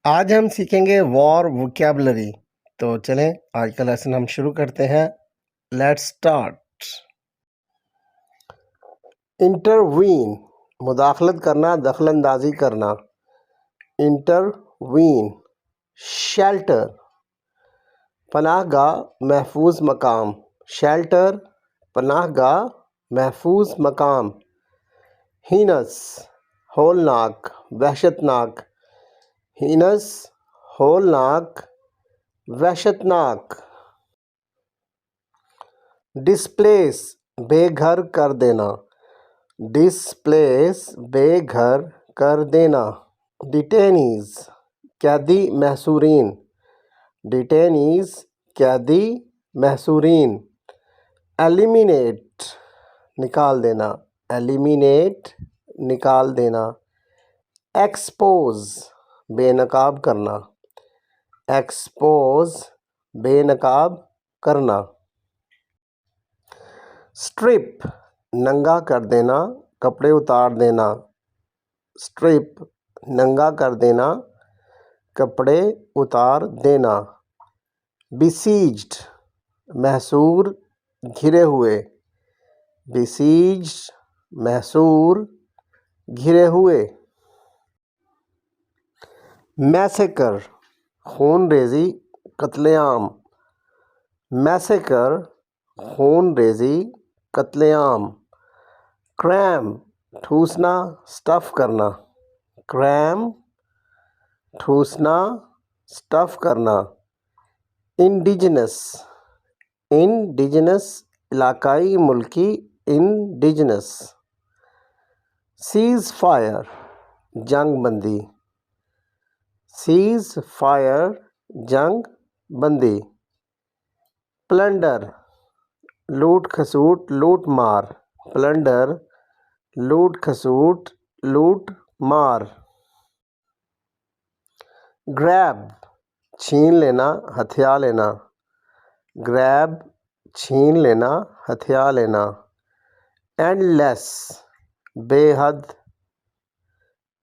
آج ہم سیکھیں گے وار ووکیبلری. تو چلیں آج کا لیسن ہم شروع کرتے ہیں. Let's start. انٹروین، مداخلت کرنا، دخل اندازی کرنا. انٹروین. شیلٹر، پناہ گاہ، محفوظ مقام. شیلٹر، پناہ گاہ، محفوظ مقام. ہینس، ہولناک، وحشت ناک. ہینس، ہولناک، وحشت ناک. ڈسپلیس، بے گھر کر دینا. ڈسپلیس، بے گھر کر دینا. ڈیٹینیز، قیدی محصورین. ڈیٹینیز، قیدی محصورین. ایلیمینیٹ، نکال دینا. ایلیمینیٹ، نکال دینا. ایکسپوز، بے نقاب کرنا. ایکسپوز، بے نقاب کرنا. اسٹرپ، ننگا کر دینا، کپڑے اتار دینا. اسٹرپ، ننگا کر دینا، کپڑے اتار دینا. بیسیجڈ، محصور، گھرے ہوئے. بیسیجڈ، محصور، گھرے ہوئے. میسیکر، خون ریزی، قتل عام. میسیکر، خون ریزی، قتل عام. کریم، ٹھوسنا، سٹف کرنا. کریم، ٹھوسنا، سٹف کرنا. انڈیجنس، انڈیجنس، علاقائی، ملکی. انڈیجنس. سیز فائر، جنگ بندی. سیز فائر، جنگ بندی. پلنڈر، لوٹ کھسوٹ، لوٹ مار. پلنڈر، لوٹ کھسوٹ، لوٹ مار. گریب، چھین لینا، ہتھیا لینا. گریب، چھین لینا، ہتھیا لینا. اینڈ لیس، بے حد.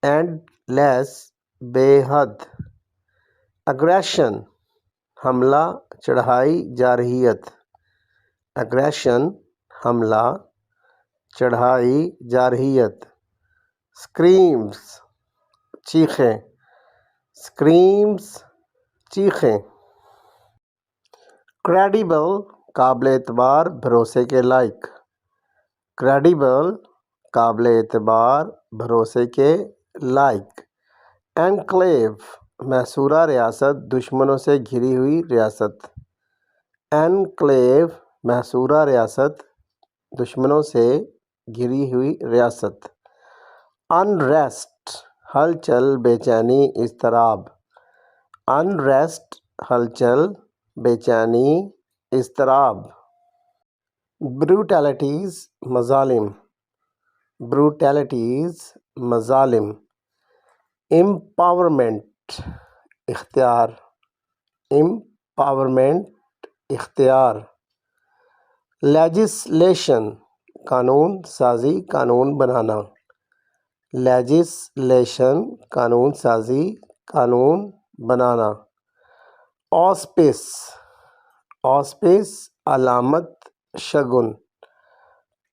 اینڈ لیس، بے حد. اگریشن، حملہ، چڑھائی جارحیت. اگریشن، حملہ، چڑھائی جارحیت. اسکریمز، چیخیں. اسکریمز، چیخیں. کریڈیبل، قابل اعتبار، بھروسے کے لائق. کریڈیبل، قابل اعتبار، بھروسے کے لائق. انکلیو، محصورہ ریاست، دشمنوں سے گھری ہوئی ریاست. انکلیو، محصورہ ریاست، دشمنوں سے گھری ہوئی ریاست. انریسٹ، ہلچل، بے چینی، اضطراب. انریسٹ، ہلچل، بے چینی، اضطراب. بروٹیلٹیز، مظالم. بروٹیلٹیز، مظالم. امپاورمنٹ، اختیار. امپاورمنٹ، اختیار. لیجسلیشن، قانون سازی، قانون بنانا. لیجسلیشن، قانون سازی، قانون بنانا. آسپس، آسپس، علامت، شگن.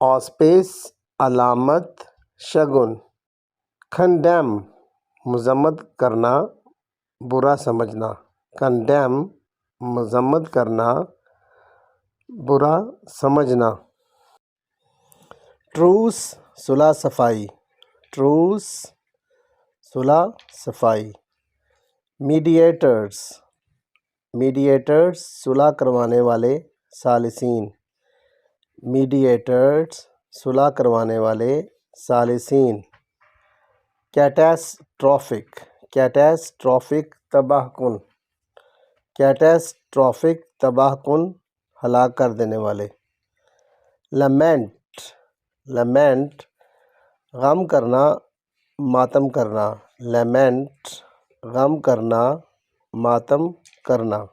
آسپس، علامت، شگن. کنڈیم، مذمت کرنا، برا سمجھنا. کنڈیم، مذمت کرنا، برا سمجھنا. ٹروس، صلح صفائی. ٹروس، صلح صفائی. میڈیٹرز، میڈیٹرز، صلح کروانے والے، ثالثین. میڈیٹرز، صلح کروانے والے، ثالثین. کیٹاسٹرافک، کیٹاسٹرافک، تباہ کن. کیٹاسٹرافک، تباہ کن، ہلاک کر دینے والے. لمنٹ، لمنٹ، غم کرنا، ماتم کرنا. لمنٹ، غم کرنا، ماتم کرنا.